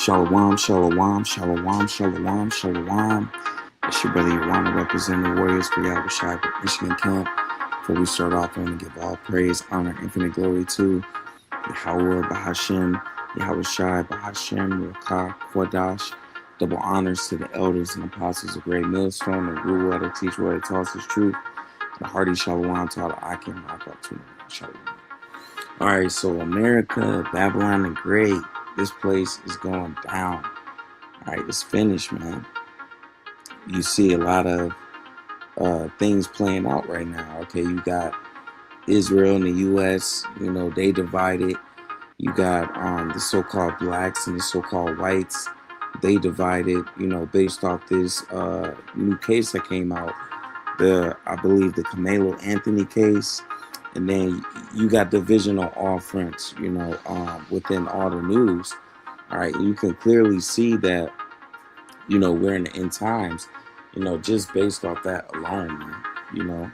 Shalom, shalom, shalom, shalom, shalom. It's your brother Iwana representing the Warriors for Yahushua Michigan Camp. Before we start off, I want to give all praise, honor, infinite glory to Yahweh, Bahashem, Yahushua, Bahashem, Rakah, Kodash. Double honors to the elders and apostles of Great Millstone, the Ruler that teach what it tells us truth. The hearty shalom to all the Akim, Rakah, shalom. All right, so Amerikkka, Babylon the Great. This place is going down. All right, it's finished, man. You see a lot of things playing out right now. Okay, you got Israel and the U.S., they divided. You got the so-called blacks and the so-called whites. They divided, based off this new case that came out. I believe the Camelo Anthony case. And then you got division on all fronts, within all the news. All right, you can clearly see that, we're in the end times, just based off that alone, man,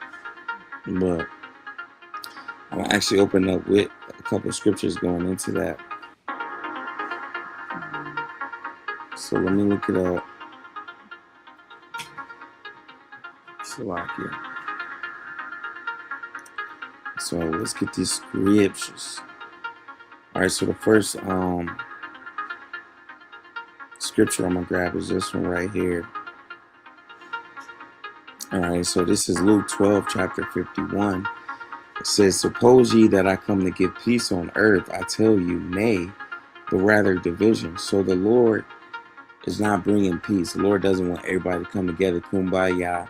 But I'm going to actually open up with a couple of scriptures going into that. So let me look it up. Slovakia. So let's get these scriptures. All right, so the first scripture I'm going to grab is this one right here. All right, so this is Luke 12, chapter 51. It says, "Suppose ye that I come to give peace on earth, I tell you, nay, but rather division." So the Lord is not bringing peace. The Lord doesn't want everybody to come together, kumbaya,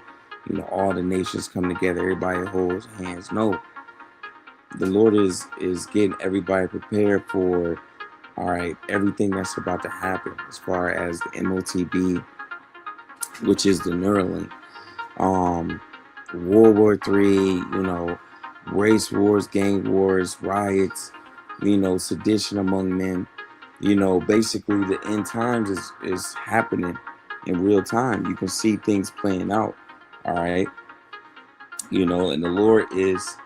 all the nations come together, everybody holds hands. No. The Lord is getting everybody prepared for, all right, everything that's about to happen as far as the MOTB, which is the Neuralink, World War III, race wars, gang wars, riots, sedition among men. Basically the end times is happening in real time. You can see things playing out, all right, and the Lord is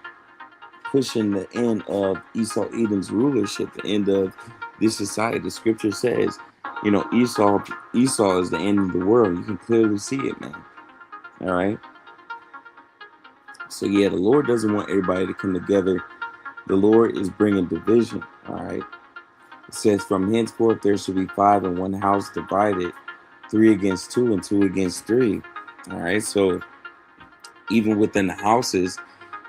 pushing the end of Esau Edom's rulership, the end of this society. The scripture says, Esau is the end of the world. You can clearly see it, man. All right. So yeah, the Lord doesn't want everybody to come together. The Lord is bringing division. All right. It says, "From henceforth there shall be 5 in one house divided, 3 against 2 and 2 against 3. All right. So even within the houses,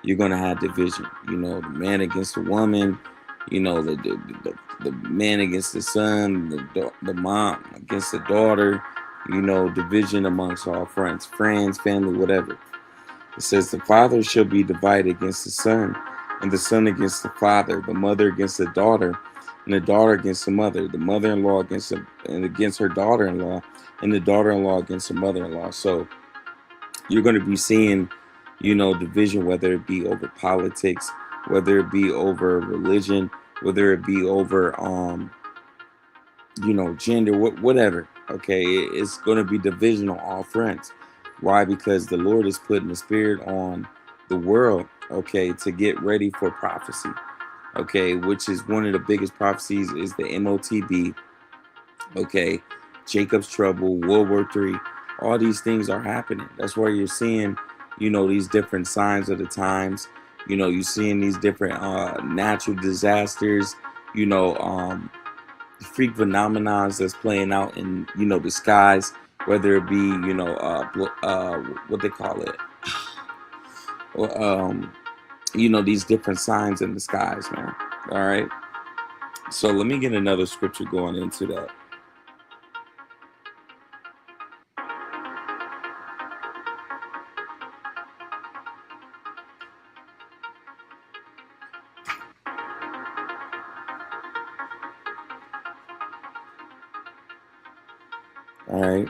you're going to have division, the man against the woman, the man against the son, the mom against the daughter, division amongst all friends, family, whatever. It says, "The father shall be divided against the son, and the son against the father, the mother against the daughter, and the daughter against the mother-in-law against her daughter-in-law, and the daughter-in-law against the mother-in-law." So you're going to be seeing division, whether it be over politics, whether it be over religion, whether it be over, gender, whatever. Okay, it's going to be division on all fronts. Why? Because the Lord is putting the spirit on the world, okay, to get ready for prophecy, okay, which is one of the biggest prophecies is the MOTB, okay, Jacob's trouble, World War III. All these things are happening. That's why you're seeing these different signs of the times. You're seeing these different natural disasters, freak phenomena that's playing out in, the skies, whether it be, what they call it, these different signs in the skies, man. All right. So let me get another scripture going into that. All right.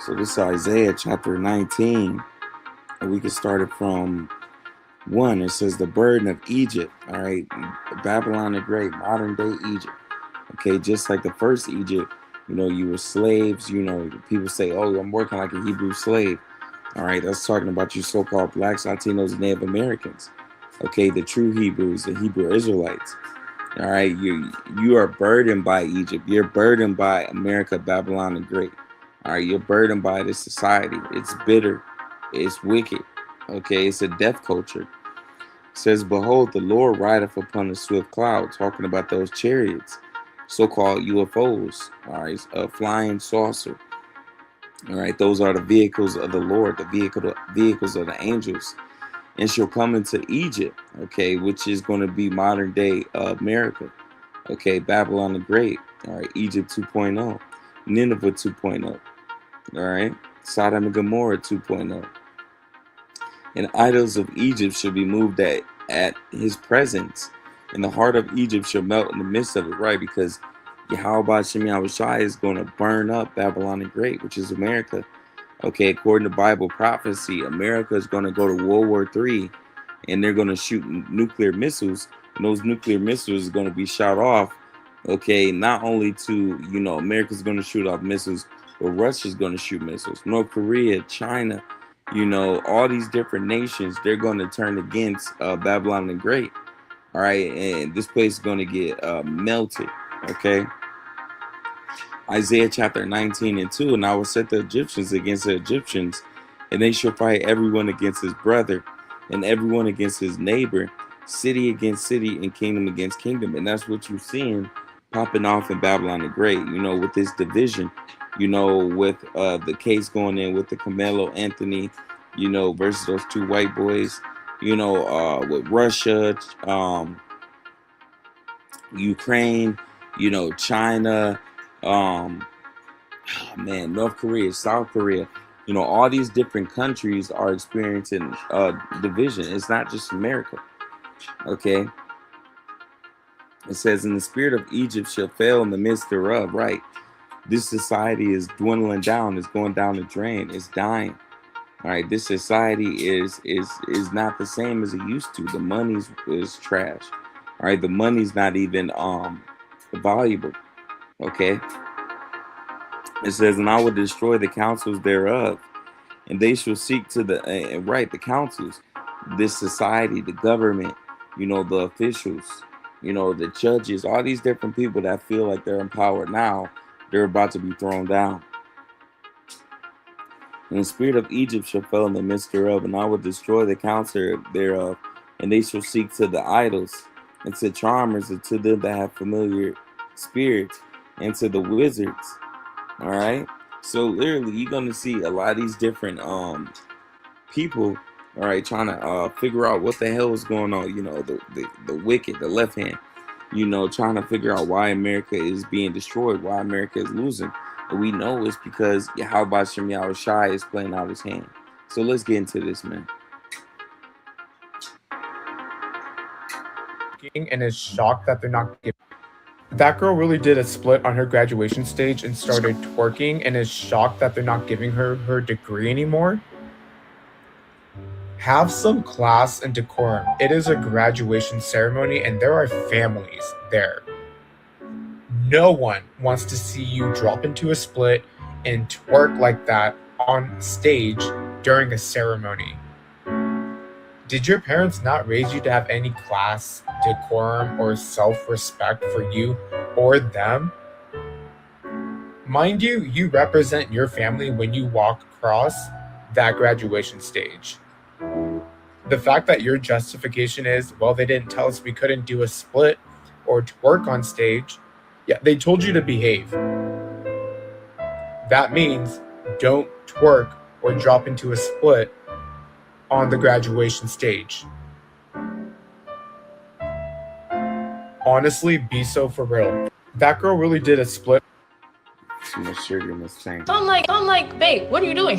So this is Isaiah chapter 19, and we can start it from 1. It says, "The burden of Egypt," all right, Babylon the Great, modern day Egypt. Okay, just like the first Egypt, you were slaves. People say, "Oh, I'm working like a Hebrew slave." All right, that's talking about you so-called blacks, Latinos, and Native Americans. Okay, the true Hebrews, the Hebrew Israelites. All right, you are burdened by Egypt. You're burdened by America, Babylon the Great. All right, you're burdened by this society. It's bitter. It's wicked. Okay, it's a death culture. It says, "Behold, the Lord rideth upon a swift cloud," talking about those chariots, so-called UFOs. All right, a flying saucer. All right, those are the vehicles of the Lord, the vehicles of the angels, and she'll come into Egypt. Okay, which is going to be modern day America. Okay, Babylon the Great. All right, Egypt 2.0, Nineveh 2.0. All right, Sodom and Gomorrah 2.0. And idols of Egypt shall be moved at his presence, and the heart of Egypt shall melt in the midst of it, right? Because Yahweh Shem Yahushai is going to burn up Babylon the Great, which is America. Okay, according to Bible prophecy, America is going to go to World War III, and they're going to shoot nuclear missiles, and those nuclear missiles are going to be shot off. Okay, not only to, America's going to shoot off missiles, but Russia's going to shoot missiles. North Korea, China, all these different nations, they're going to turn against Babylon the Great. All right, and this place is going to get melted. Okay. Isaiah chapter 19 and 2, "And I will set the Egyptians against the Egyptians, and they shall fight everyone against his brother, and everyone against his neighbor, city against city, and kingdom against kingdom." And that's what you're seeing popping off in Babylon the Great, with this division, with the case going in with the Carmelo Anthony, versus those two white boys, with Russia, Ukraine, China, North Korea, South Korea, all these different countries are experiencing division. It's not just America. Okay. It says, "And the spirit of Egypt shall fail in the midst thereof." Right. This society is dwindling down. It's going down the drain. It's dying. All right. This society is not the same as it used to. The money is trash. All right. The money's not even valuable. Okay. It says, "And I will destroy the councils thereof, and they shall seek to the councils, this society, the government, the officials, the judges, all these different people that feel like they're in power now, they're about to be thrown down. And the spirit of Egypt shall fail in the midst thereof, and I will destroy the counsel thereof, and they shall seek to the idols, and to charmers, and to them that have familiar spirits, and to the wizards." All right. So literally, you're gonna see a lot of these different people, all right, trying to figure out what the hell is going on. The wicked, the left hand, trying to figure out why America is being destroyed, why America is losing. And we know it's because Yahweh Shem Yahushai is playing out his hand. So let's get into this, man. And is shocked that they're not giving. That girl really did a split on her graduation stage and started twerking and is shocked that they're not giving her her degree anymore. Have some class and decorum. It is a graduation ceremony and there are families there. No one wants to see you drop into a split and twerk like that on stage during a ceremony. Did your parents not raise you to have any class, decorum, or self-respect for you or them? Mind you, you represent your family when you walk across that graduation stage. The fact that your justification is, well, they didn't tell us we couldn't do a split or twerk on stage. Yeah, they told you to behave. That means don't twerk or drop into a split on the graduation stage. Honestly, be so for real. That girl really did a split. Too much sugar in this tank. I'm like, babe, what are you doing?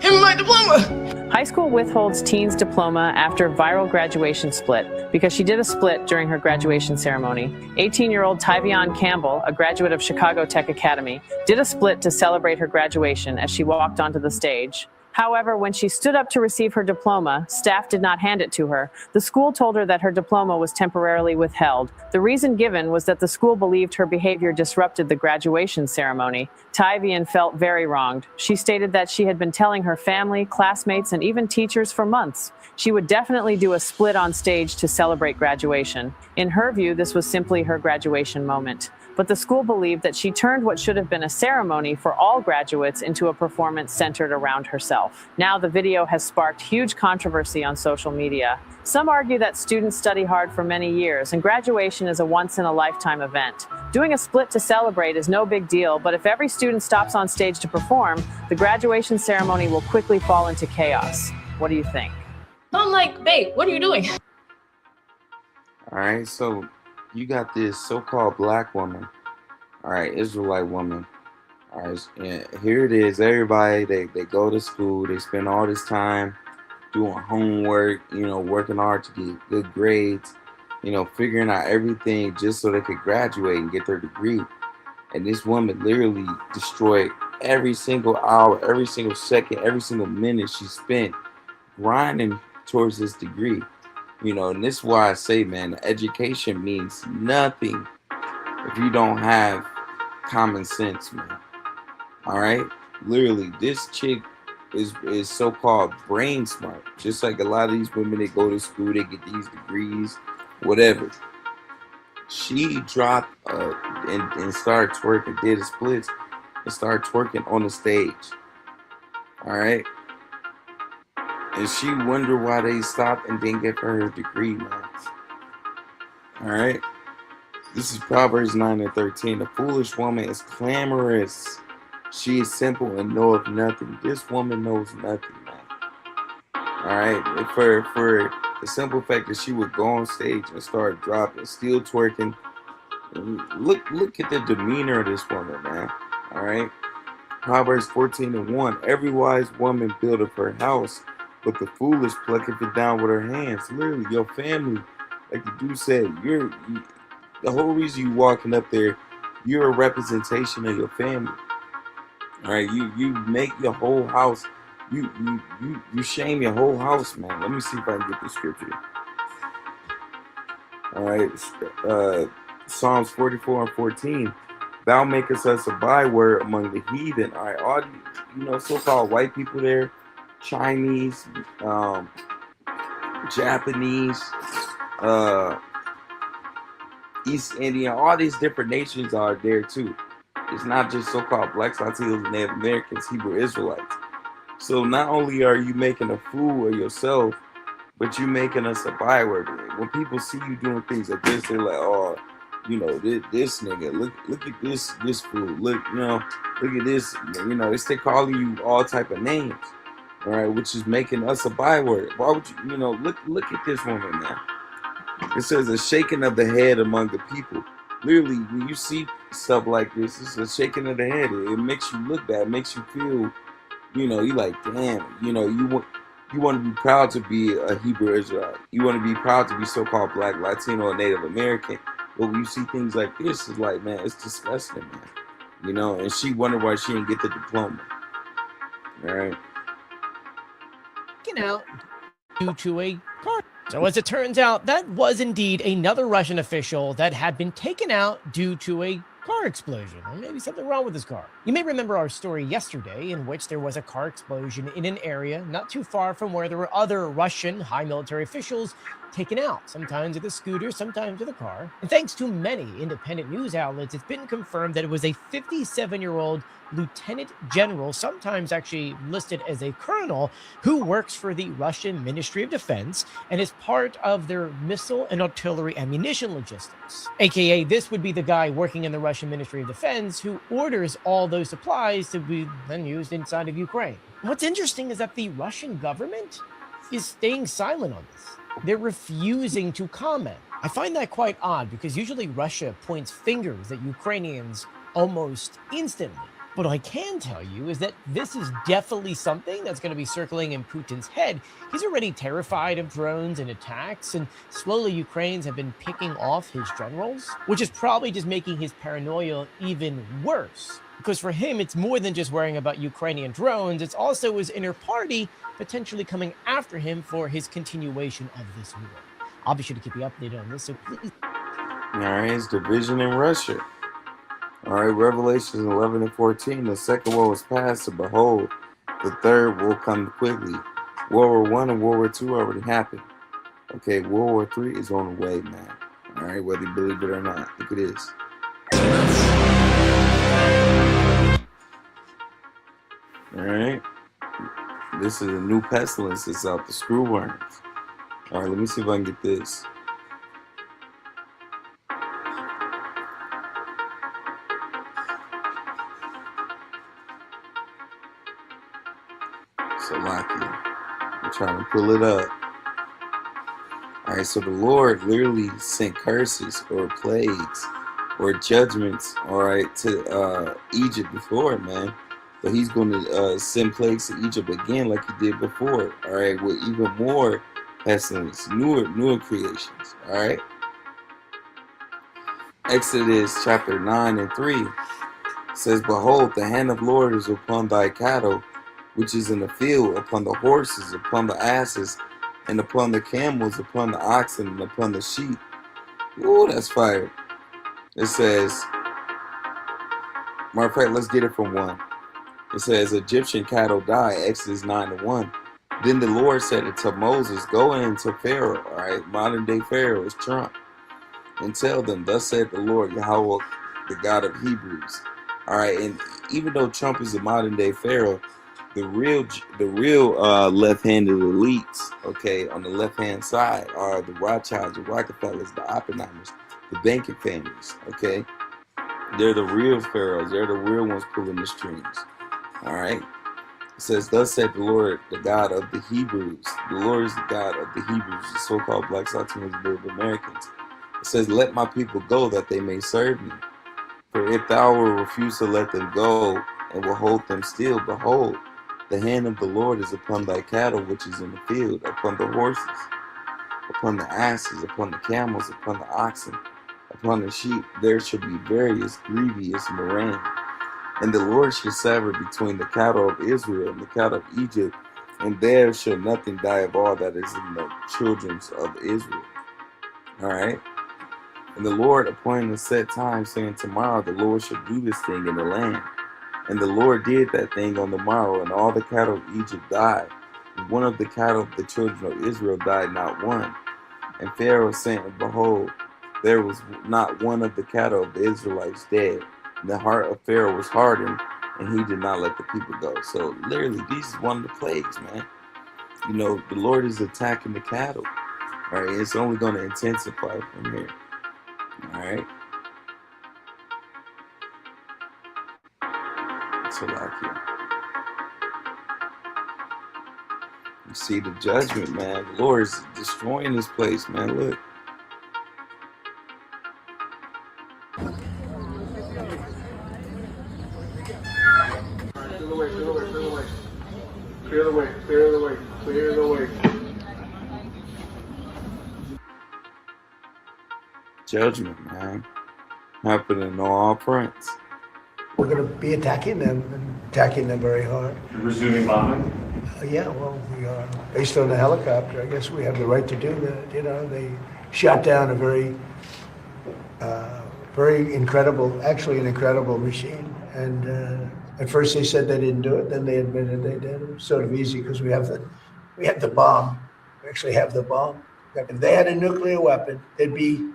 Give me my diploma. High school withholds teen's diploma after viral graduation split because she did a split during her graduation ceremony. 18-year-old Tyvion Campbell, a graduate of Chicago Tech Academy, did a split to celebrate her graduation as she walked onto the stage. However, when she stood up to receive her diploma, staff did not hand it to her. The school told her that her diploma was temporarily withheld. The reason given was that the school believed her behavior disrupted the graduation ceremony. Tyvian felt very wronged. She stated that she had been telling her family, classmates, and even teachers for months she would definitely do a split on stage to celebrate graduation. In her view, this was simply her graduation moment. But the school believed that she turned what should have been a ceremony for all graduates into a performance centered around herself. Now the video has sparked huge controversy on social media. Some argue that students study hard for many years and graduation is a once-in-a-lifetime event. Doing a split to celebrate is no big deal, but if every student stops on stage to perform, the graduation ceremony will quickly fall into chaos. What do you think? I'm like, babe, what are you doing? All right, so you got this so-called black woman, all right, Israelite woman. All right, and here it is. Everybody, they go to school. They spend all this time doing homework, working hard to get good grades, figuring out everything just so they could graduate and get their degree. And this woman literally destroyed every single hour, every single second, every single minute she spent grinding towards this degree. And this is why I say, man, education means nothing if you don't have common sense, man. All right? Literally, this chick is so-called brain smart. Just like a lot of these women, they go to school, they get these degrees, whatever. She dropped and started twerking, did a splits, and started twerking on the stage. All right? And she wondered why they stopped and didn't give her her degree, man. All right? This is Proverbs 9:13. A foolish woman is clamorous. She is simple and knoweth nothing. This woman knows nothing, man. All right? And for the simple fact that she would go on stage and start dropping, still twerking. Look at the demeanor of this woman, man. All right? Proverbs 14:1. Every wise woman buildeth her house, but the foolish plucketh it down with her hands. Literally, your family, like the dude said, the whole reason you walking up there, you're a representation of your family. All right, you make your whole house, you shame your whole house, man. Let me see if I can get the scripture. All right, Psalms 44:14. Thou makest us a byword among the heathen. All right, all so-called white people there, Chinese, Japanese, East Indian, all these different nations are there too. It's not just so-called blacks, Latinos, Native Americans, Hebrew Israelites. So not only are you making a fool of yourself, but you're making us a byword. When people see you doing things like this, they're like, oh, this nigga, look at this fool, look at this, they calling you all type of names. All right, which is making us a byword. Why would you, look at this woman, man. It says a shaking of the head among the people. Literally, when you see stuff like this, it's a shaking of the head. It makes you look bad. It makes you feel, you like, damn, you want to be proud to be a Hebrew Israelite. You want to be proud to be so-called black, Latino, or Native American. But when you see things like this, it's like, man, it's disgusting, man. And she wondered why she didn't get the diploma. All right. Out due to a car. So as it turns out, that was indeed another Russian official that had been taken out due to a car explosion, or maybe something wrong with his car. You may remember our story yesterday in which there was a car explosion in an area not too far from where there were other Russian high military officials taken out, sometimes with a scooter, sometimes with a car. And thanks to many independent news outlets, it's been confirmed that it was a 57-year-old lieutenant general, sometimes actually listed as a colonel, who works for the Russian Ministry of Defense and is part of their missile and artillery ammunition logistics. AKA, this would be the guy working in the Russian Ministry of Defense who orders all those supplies to be then used inside of Ukraine. What's interesting is that the Russian government is staying silent on this. They're refusing to comment. I find that quite odd because usually Russia points fingers at Ukrainians almost instantly. What I can tell you is that this is definitely something that's going to be circling in Putin's head. He's already terrified of drones and attacks, and slowly Ukrainians have been picking off his generals, which is probably just making his paranoia even worse. Because for him, it's more than just worrying about Ukrainian drones. It's also his inner party potentially coming after him for his continuation of this war. I'll be sure to keep you updated on this, so please. All right, it's division in Russia. All right, Revelations 11 and 14. The second war was past, and behold, the third will come quickly. World War I and World War II already happened. Okay, World War III is on the way, man. All right, whether you believe it or not, look at this. All right, this is a new pestilence that's out, the screw worms. All right, let me see if I can get this. Slovakia. I'm trying to pull it up. All right, so the Lord literally sent curses or plagues or judgments, all right, to Egypt before, man. But he's going to send plagues to Egypt again like he did before, all right, with even more pestilence, newer creations, all right. Exodus chapter 9 and 3 says, behold, the hand of the Lord is upon thy cattle, which is in the field, upon the horses, upon the asses, and upon the camels, upon the oxen, and upon the sheep. Ooh, that's fire. It says, matter of fact, let's get it from 1. It says, Egyptian cattle die, Exodus 9 and 1. Then the Lord said to Moses, go into Pharaoh, all right, modern day Pharaoh is Trump, and tell them, thus said the Lord, Yahweh, the God of Hebrews. All right, and even though Trump is a modern day Pharaoh, the real left-handed elites, okay, on the left-hand side are the Rothschilds, the Rockefellers, the Oppenheimers, the banking families, okay? They're the real pharaohs. They're the real ones pulling the strings, all right? It says, thus said the Lord, the God of the Hebrews. The Lord is the God of the Hebrews, the so-called Black Southerners, Native Americans. It says, let my people go that they may serve me. For if thou wilt refuse to let them go and will hold them still, behold, the hand of the Lord is upon thy cattle which is in the field, upon the horses, upon the asses, upon the camels, upon the oxen, upon the sheep. There shall be various grievous murrain. And the Lord shall sever between the cattle of Israel and the cattle of Egypt, and there shall nothing die of all that is in the children of Israel. All right. And the Lord appointed a set time, saying, tomorrow the Lord shall do this thing in the land. And the Lord did that thing on the morrow, and all the cattle of Egypt died. And one of the cattle of the children of Israel died, not one. And Pharaoh sent, and behold, there was not one of the cattle of the Israelites dead. And the heart of Pharaoh was hardened, and he did not let the people go. So literally, this is one of the plagues, man. You know, the Lord is attacking the cattle. All right, it's only going to intensify from here. All right. Slovakia. You see the judgment, man. The Lord is destroying this place, man. Look. Clear the way, clear the way, clear the way. Judgment, man. Happening on all fronts. We're going to be attacking them very hard. You're resuming bombing? Yeah, well, we are. Based on the helicopter, I guess we have the right to do that. You know, they shot down a very incredible, actually an incredible machine. And at first they said they didn't do it, then they admitted they did. It was sort of easy because we have the bomb. We actually have the bomb. If they had a nuclear weapon, there'd be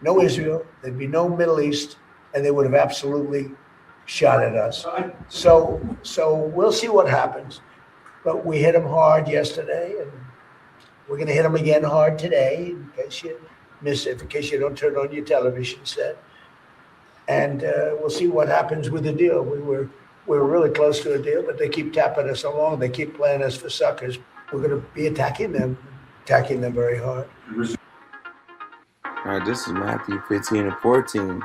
no Israel, there'd be no Middle East, and they would have absolutely shot at us. So we'll see what happens. But we hit them hard yesterday, and we're going to hit them again hard today, in case you miss it, in case you don't turn on your television set. And we'll see what happens with the deal. We were really close to a deal, but they keep tapping us along. They keep playing us for suckers. We're going to be attacking them very hard. All right, this is Matthew 15 and 14.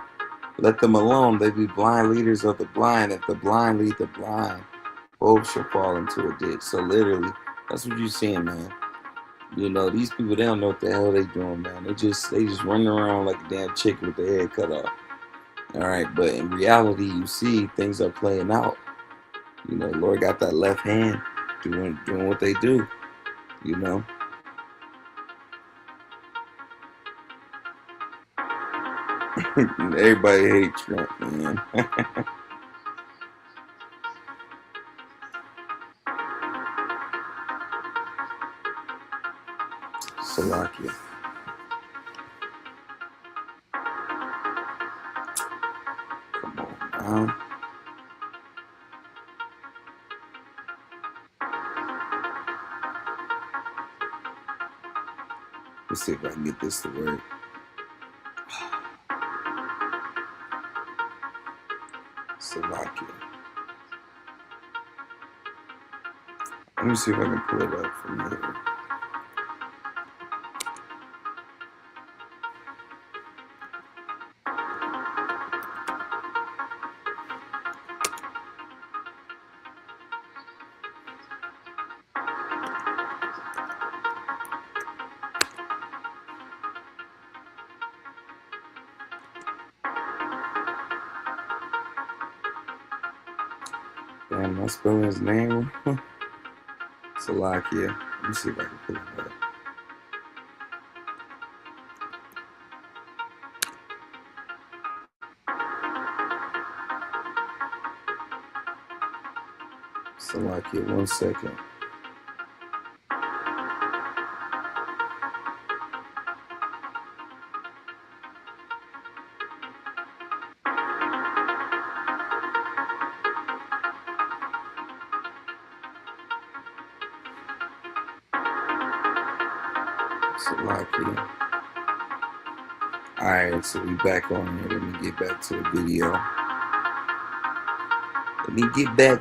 Let them alone. They be blind leaders of the blind. If the blind lead the blind, both shall fall into a ditch. So literally, that's what you're seeing, man. You know, these people, they don't know what the hell they doing, man. They just running around like a damn chicken with their head cut off. All right, but in reality, you see things are playing out. You know, Lord got that left hand doing what they do. You know. Everybody hates Trump, man. Slovakia. Come on now. Let's see if I can get this to work. Slovakia. Let me see if I can pull it up from here. Damn, am I spelling his name wrong? Slovakia. Let me see if I can pull it up. Slovakia, 1 second. Slovakia. Alright, so we back on here. Let me get back to the video.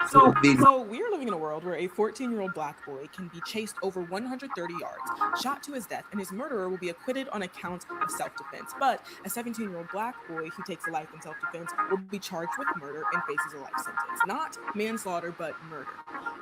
So we are living in a world where a 14-year-old black boy can be chased over 130 yards, shot to his death, and his murderer will be acquitted on account of self-defense. But a 17-year-old black boy who takes a life in self-defense will be charged with murder and faces a life sentence. Not manslaughter, but murder.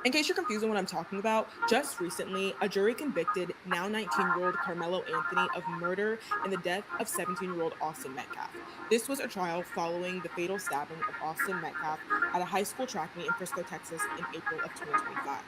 In case you're confused on what I'm talking about, just recently, a jury convicted now 19-year-old Carmelo Anthony of murder in the death of 17-year-old Austin Metcalf. This was a trial following the fatal stabbing of Austin Metcalf at a high school track meet in Frisco, Texas in April of 2025.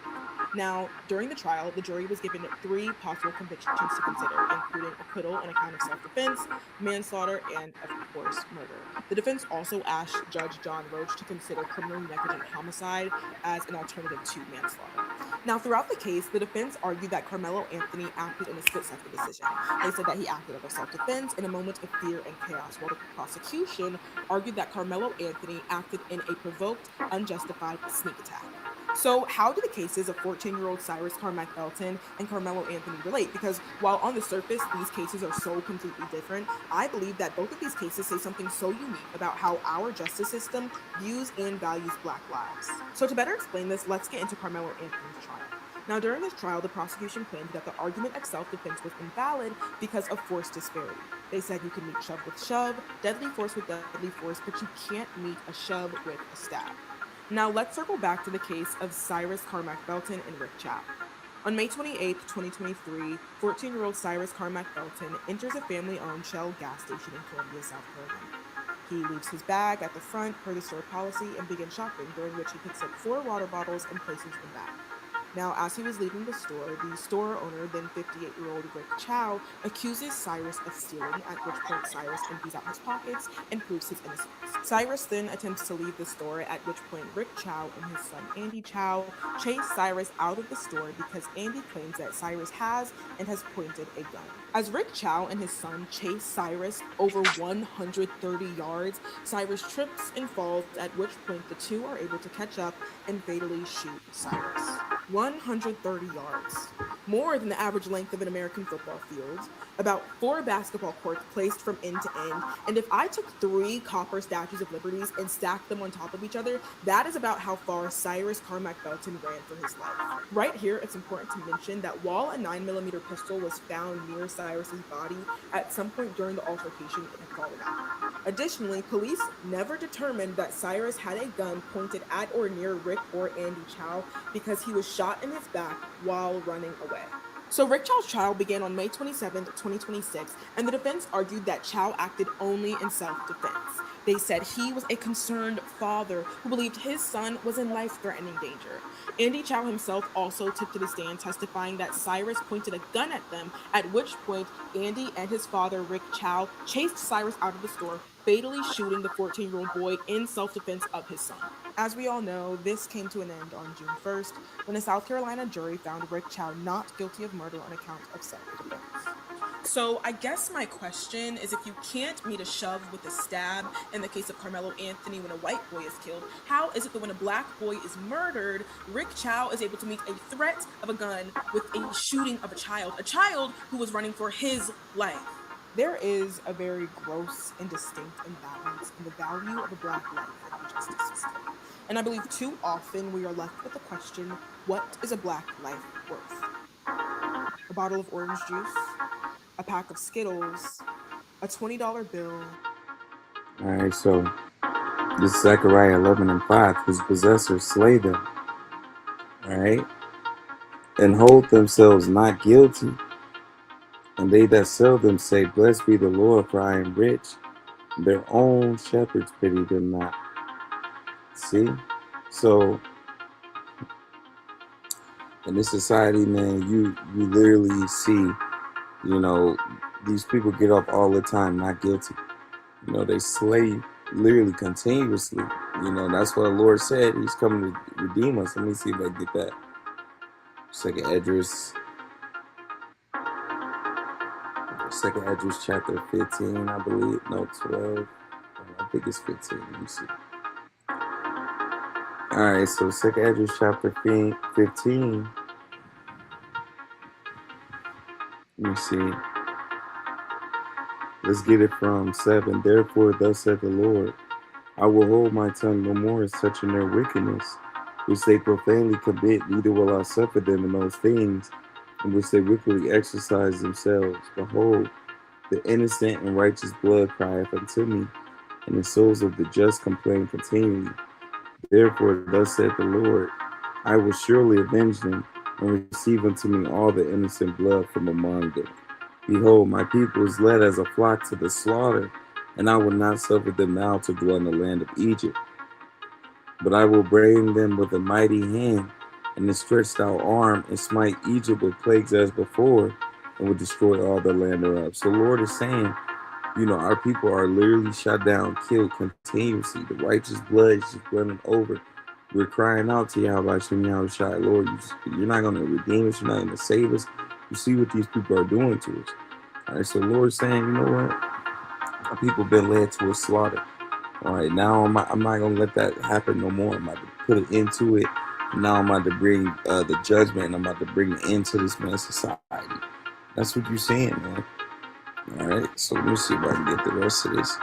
Now, during the trial, the jury was given 3 possible convictions to consider, including acquittal on account of self-defense, manslaughter, and, of course, murder. The defense also asked Judge John Roach to consider criminal negligent homicide as an alternative to manslaughter. Now, throughout the case, the defense argued that Carmelo Anthony acted in a split-second decision. They said that he acted out of self-defense in a moment of fear and chaos, while the prosecution argued that Carmelo Anthony acted in a provoked, unjustified sneak attack. So how do the cases of 14-year-old Cyrus Carmack Belton and Carmelo Anthony relate? Because while on the surface, these cases are so completely different, I believe that both of these cases say something so unique about how our justice system views and values Black lives. So to better explain this, let's get into Carmelo Anthony's trial. Now, during this trial, the prosecution claimed that the argument of self-defense was invalid because of force disparity. They said you can meet shove with shove, deadly force with deadly force, but you can't meet a shove with a stab. Now, let's circle back to the case of Cyrus Carmack Belton and Rick Chow. On May 28, 2023, 14-year-old Cyrus Carmack Belton enters a family-owned Shell gas station in Columbia, South Carolina. He leaves his bag at the front per the store policy and begins shopping, during which he picks up 4 water bottles and places them back. Now, as he was leaving the store owner, then 58-year-old Rick Chow, accuses Cyrus of stealing, at which point Cyrus empties out his pockets and proves his innocence. Cyrus then attempts to leave the store, at which point Rick Chow and his son Andy Chow chase Cyrus out of the store because Andy claims that Cyrus has and has pointed a gun. As Rick Chow and his son chase Cyrus over 130 yards, Cyrus trips and falls, at which point the two are able to catch up and fatally shoot Cyrus. 130 yards. More than the average length of an American football field, about 4 basketball courts placed from end to end, and if I took 3 copper statues of liberties and stacked them on top of each other, that is about how far Cyrus Carmack Belton ran for his life. Right here, it's important to mention that while a 9mm pistol was found near Cyrus's body, at some point during the altercation, it had fallen out. Additionally, police never determined that Cyrus had a gun pointed at or near Rick or Andy Chow because he was shot in his back while running away. So Rick Chow's trial began on May 27, 2026, and the defense argued that Chow acted only in self-defense. They said he was a concerned father who believed his son was in life-threatening danger. Andy Chow himself also took to the stand, testifying that Cyrus pointed a gun at them, at which point Andy and his father, Rick Chow, chased Cyrus out of the store, fatally shooting the 14-year-old boy in self-defense of his son. As we all know, this came to an end on June 1st when a South Carolina jury found Rick Chow not guilty of murder on account of self-defense. So I guess my question is, if you can't meet a shove with a stab in the case of Carmelo Anthony when a white boy is killed, how is it that when a black boy is murdered, Rick Chow is able to meet a threat of a gun with a shooting of a child who was running for his life? There is a very gross and distinct imbalance in the value of a black life in our justice system. And I believe too often we are left with the question, what is a black life worth? A bottle of orange juice? A pack of Skittles? A $20 bill? All right, so this is Zechariah 11:5. His possessors slay them, all right, and hold themselves not guilty. And they that sell them say, Blessed be the Lord, for I am rich. Their own shepherds pity them not. See? So, in this society, man, you literally see, these people get up all the time not guilty. They slay literally continuously. That's what the Lord said. He's coming to redeem us. Let me see if I get that. Second Esdras chapter 15, I believe. No, 12. I think it's 15. Let me see. All right, so Second Esdras chapter 15. Let me see. Let's get it from 7. Therefore, thus saith the Lord, I will hold my tongue no more as touching their wickedness, which they profanely commit, neither will I suffer them in those things in which they wickedly exercise themselves. Behold, the innocent and righteous blood crieth unto me, and the souls of the just complain continually. Therefore, thus saith the Lord, I will surely avenge them, and receive unto me all the innocent blood from among them. Behold, my people is led as a flock to the slaughter, and I will not suffer them now to dwell in the land of Egypt. But I will bring them with a mighty hand, and a stretched out arm, and smite Egypt with plagues as before, and will destroy all the land thereof. So the Lord is saying, our people are literally shot down, killed continuously. The righteous blood is just running over. We're crying out to Yahweh Shem Yahweh, Lord, you're not going to redeem us. You're not going to save us. You see what these people are doing to us. All right, so the Lord's saying, you know what? Our people been led to a slaughter. All right, now I'm not going to let that happen no more. I'm about to put an end to it. Now I'm about to bring the judgment, and I'm about to bring an end to this man's society. That's what you're saying, man. All right, so let me see if I can get the rest of this.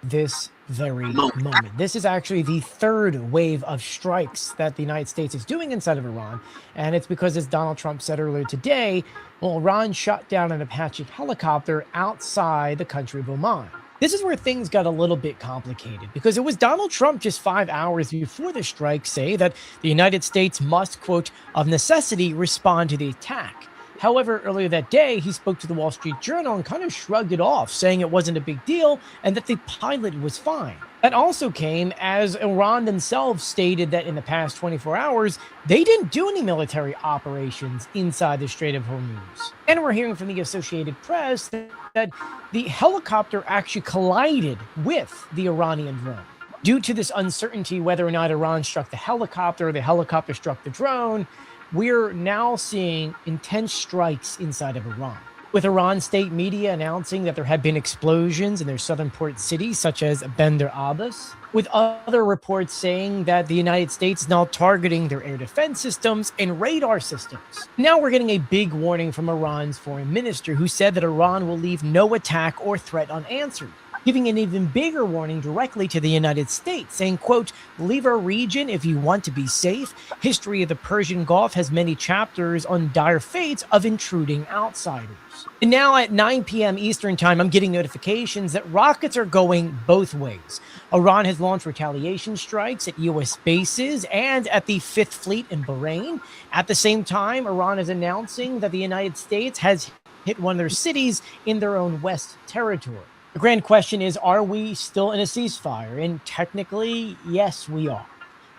This very moment. This is actually the third wave of strikes that the United States is doing inside of Iran. And it's because, as Donald Trump said earlier today, Iran shot down an Apache helicopter outside the country of Oman. This is where things got a little bit complicated, because it was Donald Trump just 5 hours before the strike say that the United States must, quote, of necessity respond to the attack. However, earlier that day, he spoke to the Wall Street Journal and kind of shrugged it off, saying it wasn't a big deal and that the pilot was fine. That also came as Iran themselves stated that in the past 24 hours, they didn't do any military operations inside the Strait of Hormuz. And we're hearing from the Associated Press that the helicopter actually collided with the Iranian drone. Due to this uncertainty whether or not Iran struck the helicopter or the helicopter struck the drone, we're now seeing intense strikes inside of Iran, with Iran state media announcing that there had been explosions in their southern port cities, such as Bandar Abbas, with other reports saying that the United States is now targeting their air defense systems and radar systems. Now we're getting a big warning from Iran's foreign minister, who said that Iran will leave no attack or threat unanswered, giving an even bigger warning directly to the United States, saying, quote, leave our region if you want to be safe. History of the Persian Gulf has many chapters on dire fates of intruding outsiders. And now at 9 p.m. Eastern time, I'm getting notifications that rockets are going both ways. Iran has launched retaliation strikes at U.S. bases and at the Fifth Fleet in Bahrain. At the same time, Iran is announcing that the United States has hit one of their cities in their own West territory. The grand question is, are we still in a ceasefire? And technically, yes, we are.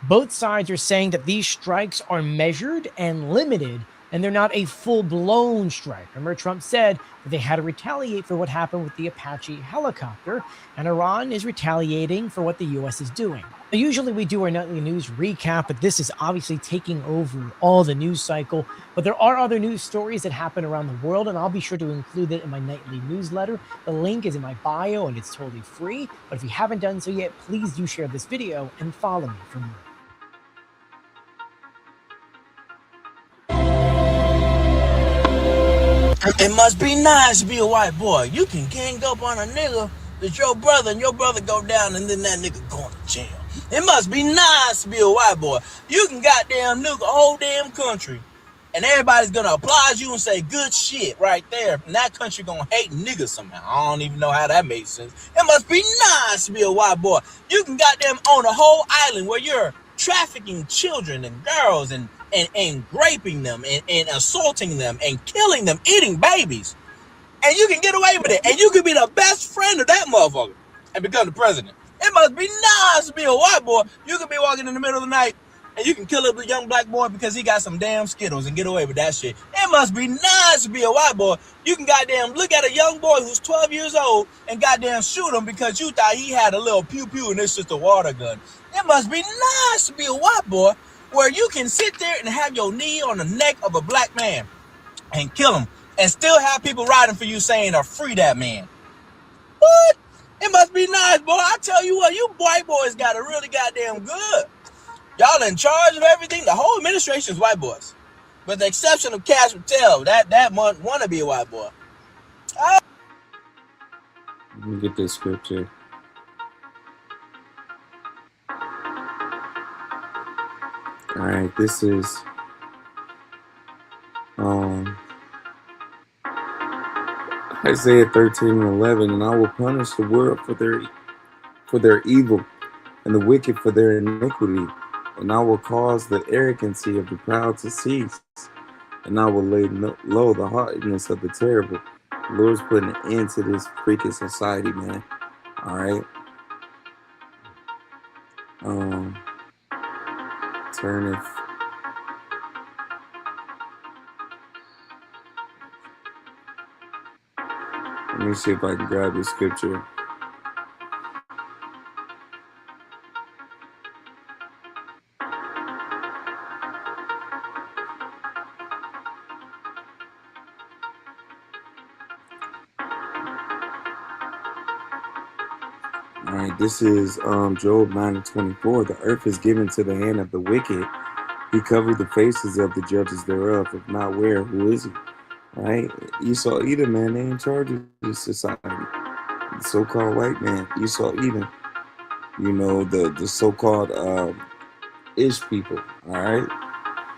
Both sides are saying that these strikes are measured and limited, and they're not a full-blown strike. Remember, Trump said that they had to retaliate for what happened with the Apache helicopter, and Iran is retaliating for what the U.S. is doing. Now, usually we do our nightly news recap, but this is obviously taking over all the news cycle. But there are other news stories that happen around the world, and I'll be sure to include it in my nightly newsletter. The link is in my bio, and it's totally free. But if you haven't done so yet, please do share this video and follow me for more. It must be nice to be a white boy. You can gang up on a nigga that's your brother, and your brother go down, and then that nigga going to jail. It must be nice to be a white boy. You can goddamn nuke a whole damn country, and everybody's gonna applaud you and say good shit right there. And that country gonna hate niggas somehow. I don't even know how that makes sense. It must be nice to be a white boy. You can goddamn own a whole island where you're trafficking children and girls and raping them and assaulting them and killing them, eating babies. And you can get away with it. And you can be the best friend of that motherfucker and become the president. It must be nice to be a white boy. You can be walking in the middle of the night and you can kill a young black boy because he got some damn Skittles and get away with that shit. It must be nice to be a white boy. You can goddamn look at a young boy who's 12 years old and goddamn shoot him because you thought he had a little pew-pew and it's just a water gun. It must be nice to be a white boy where you can sit there and have your knee on the neck of a black man and kill him and still have people riding for you saying, free that man. What? It must be nice, boy. I tell you what, you white boys got it really goddamn good. Y'all in charge of everything. The whole administration is white boys. With the exception of Cash Patel, that want to be a white boy. Let me get this scripture. All right, this is Isaiah 13:11, and I will punish the world for their evil, and the wicked for their iniquity, and I will cause the arrogancy of the proud to cease, and I will lay low the haughtiness of the terrible. The Lord's putting an end to this freaking society, man. All right. Turn if. Let me see if I can grab this scripture. All right, this is Job 9:24. The earth is given to the hand of the wicked. He covered the faces of the judges thereof. If not where, who is he? Right? Esau Edom, man, they in charge of this society. The so-called white man, Esau Edom. You know, the so-called Ish people, all right?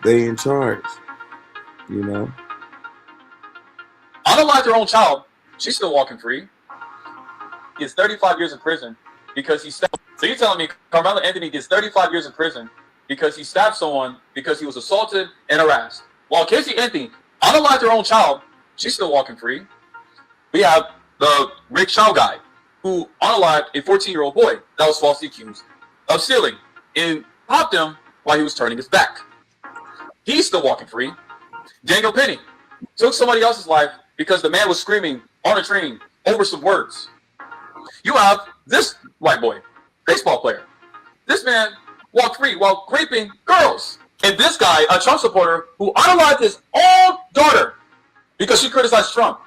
They in charge, you know? Unlike their own child, she's still walking free. He gets 35 years in prison because he stabbed. So you're telling me Carmelo Anthony gets 35 years in prison because he stabbed someone because he was assaulted and harassed. While Casey Anthony, unlike their own child, she's still walking free. We have the Rick Shaw guy who unalived a 14-year-old boy that was falsely accused of stealing and popped him while he was turning his back. He's still walking free. Daniel Penny took somebody else's life because the man was screaming on a train over some words. You have this white boy, baseball player. This man walked free while raping girls. And this guy, a Trump supporter, who unalived his own daughter because she criticized Trump.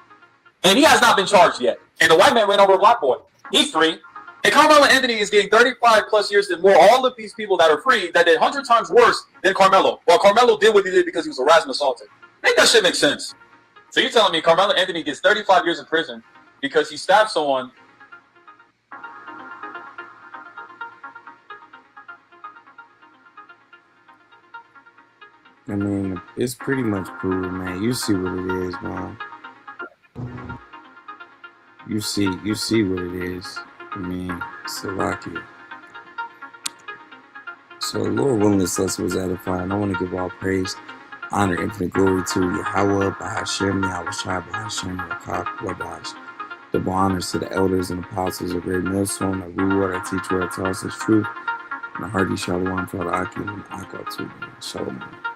And he has not been charged yet. And the white man ran over a black boy. He's free. And Carmelo Anthony is getting 35 plus years than more all of these people that are free that did 100 times worse than Carmelo. While Carmelo did what he did because he was harassed and assaulted. Make that shit make sense. So you're telling me Carmelo Anthony gets 35 years in prison because he stabbed someone. I mean, it's pretty much proven, man. You see what it is, man. You see what it is. I mean, Slovakia. So, Lord willing, this lesson was edifying. I want to give all praise, Honor, infinite glory to Yahweh, Bahashem, Yahushua, Bahashem, Rakak, Wadash. Double honors to the elders and apostles of Great Millstone, the reward I teach where it tells us truth, and a hearty shalom for the Akim and Akwa too. Shalom.